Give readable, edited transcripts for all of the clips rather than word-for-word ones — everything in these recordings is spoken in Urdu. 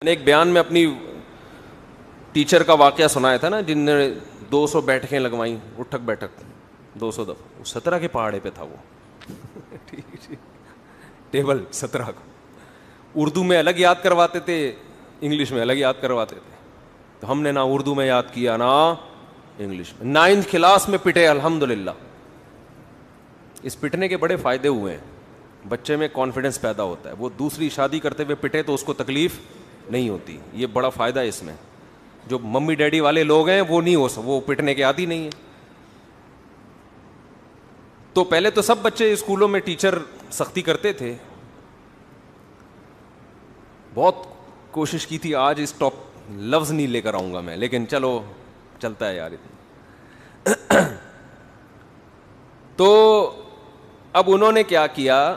میں نے ایک بیان میں اپنی ٹیچر کا واقعہ سنایا تھا نا، جن نے 200 بیٹھکیں لگوائیں، اٹھک بیٹھک 200 دفعہ، 17 کے پہاڑے پہ تھا وہ ٹیبل 17 کا. اردو میں الگ یاد کرواتے تھے، انگلش میں الگ یاد کرواتے تھے. تو ہم نے نہ اردو میں یاد کیا نہ انگلش میں. 9th کلاس میں پٹے الحمدللہ. اس پٹنے کے بڑے فائدے ہوئے ہیں. بچے میں کانفیڈنس پیدا ہوتا ہے. وہ دوسری شادی کرتے ہوئے پٹے تو اس کو تکلیف نہیں ہوتی. یہ بڑا فائدہ ہے اس میں. جو ممی ڈیڈی والے لوگ ہیں وہ نہیں وہ پٹنے کے عادی نہیں ہیں. تو پہلے تو سب بچے اسکولوں میں ٹیچر سختی کرتے تھے. بہت کوشش کی تھی، آج اس ٹاپ لفظ نہیں لے کر آؤں گا میں، لیکن چلو چلتا ہے یار اتنا. تو اب انہوں نے کیا کیا،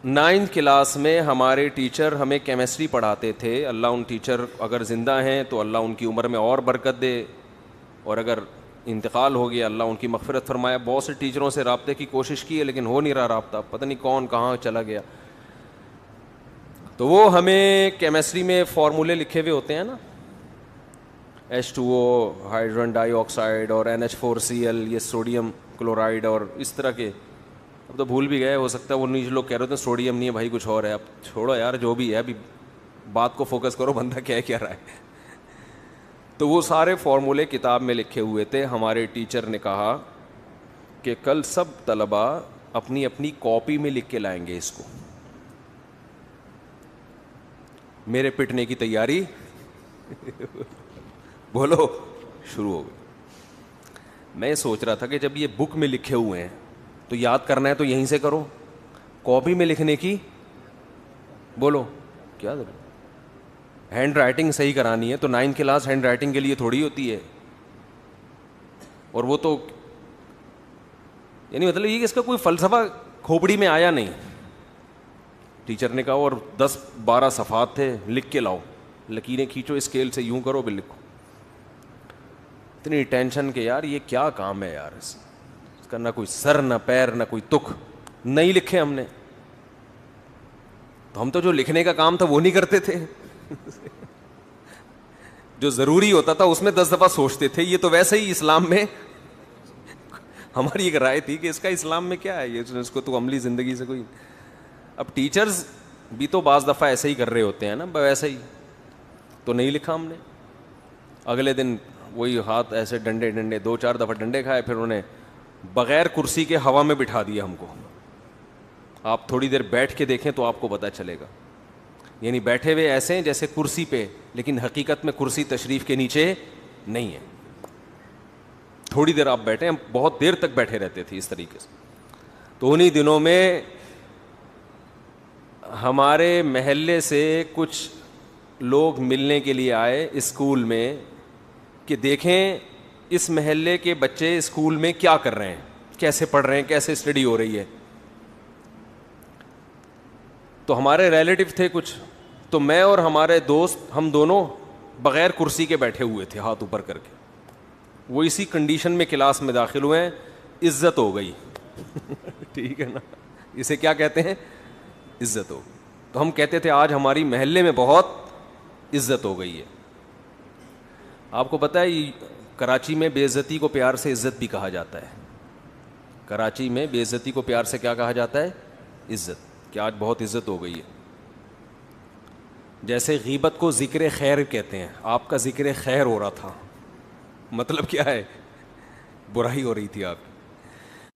9th کلاس میں ہمارے ٹیچر ہمیں کیمسٹری پڑھاتے تھے. اللہ ان ٹیچر اگر زندہ ہیں تو اللہ ان کی عمر میں اور برکت دے، اور اگر انتقال ہو گیا اللہ ان کی مغفرت فرمایا. بہت سے ٹیچروں سے رابطے کی کوشش کی ہے لیکن ہو نہیں رہا رابطہ، پتہ نہیں کون کہاں چلا گیا. تو وہ ہمیں کیمسٹری میں فارمولے لکھے ہوئے ہوتے ہیں نا، H2O ہائیڈروجن ڈائی آکسائڈ اور NH4Cl، یہ سوڈیم کلورائڈ اور اس طرح کے. اب تو بھول بھی گئے، ہو سکتا ہے وہ نیچے لوگ کہہ رہے تھے سوڈیم نہیں ہے بھائی کچھ اور ہے. اب چھوڑو یار جو بھی ہے، ابھی بات کو فوکس کرو، بندہ کیا کہہ رہا ہے. تو وہ سارے فارمولے کتاب میں لکھے ہوئے تھے. ہمارے ٹیچر نے کہا کہ کل سب طلباء اپنی اپنی کاپی میں لکھ کے لائیں گے اس کو. میرے پٹنے کی تیاری بولو شروع ہو گئی. میں سوچ رہا تھا کہ جب یہ بک میں لکھے ہوئے ہیں تو یاد کرنا ہے تو یہیں سے کرو، کاپی میں لکھنے کی بولو کیا ضرورت. ہینڈ رائٹنگ صحیح کرانی ہے تو 9th کلاس ہینڈ رائٹنگ کے لیے تھوڑی ہوتی ہے. اور وہ تو یعنی مطلب یہ کہ اس کا کوئی فلسفہ کھوپڑی میں آیا نہیں. ٹیچر نے کہا اور 10-12 صفحات تھے، لکھ کے لاؤ، لکیریں کھینچو اسکیل سے، یوں کرو بھی لکھو. اتنی ٹینشن کہ یار یہ کیا کام ہے یار، اس کا نہ کوئی سر نہ پیر نہ کوئی تک. نہیں لکھے ہم نے تو ہم تو جو لکھنے کا کام تھا وہ نہیں کرتے تھے. جو ضروری ہوتا تھا اس میں 10 دفعہ سوچتے تھے. یہ تو ویسے ہی اسلام میں ہماری ایک رائے تھی کہ اس کا اسلام میں کیا ہے، یہ اس کو تو عملی زندگی سے کوئی. اب ٹیچرز بھی تو بعض دفعہ ایسے ہی کر رہے ہوتے ہیں نا، ویسے ہی تو نہیں لکھا ہم نے. اگلے دن وہی ہاتھ ایسے ڈنڈے 2-4 دفعہ ڈنڈے کھائے، پھر انہوں نے بغیر کرسی کے ہوا میں بٹھا دیا ہم کو. آپ تھوڑی دیر بیٹھ کے دیکھیں تو آپ کو پتہ چلے گا. یعنی بیٹھے ہوئے ایسے ہیں جیسے کرسی پہ، لیکن حقیقت میں کرسی تشریف کے نیچے نہیں ہے. تھوڑی دیر آپ بیٹھے، ہم بہت دیر تک بیٹھے رہتے تھے اس طریقے سے. تو انہی دنوں میں ہمارے محلے سے کچھ لوگ ملنے کے لیے آئے اسکول میں کہ دیکھیں اس محلے کے بچے اسکول میں کیا کر رہے ہیں، کیسے پڑھ رہے ہیں، کیسے اسٹڈی ہو رہی ہے. تو ہمارے ریلیٹو تھے کچھ، تو میں اور ہمارے دوست ہم دونوں بغیر کرسی کے بیٹھے ہوئے تھے ہاتھ اوپر کر کے. وہ اسی کنڈیشن میں کلاس میں داخل ہوئے ہیں. عزت ہو گئی ٹھیک ہے نا، اسے کیا کہتے ہیں، عزت ہو. تو ہم کہتے تھے آج ہماری محلے میں بہت عزت ہو گئی ہے. آپ کو پتہ ہے کراچی میں بے عزتی کو پیار سے عزت بھی کہا جاتا ہے. کراچی میں بے عزتی کو پیار سے کیا کہا جاتا ہے، عزت. کہ آج بہت عزت ہو گئی ہے. جیسے غیبت کو ذکر خیر کہتے ہیں، آپ کا ذکر خیر ہو رہا تھا، مطلب کیا ہے، برائی ہو رہی تھی آپ کی.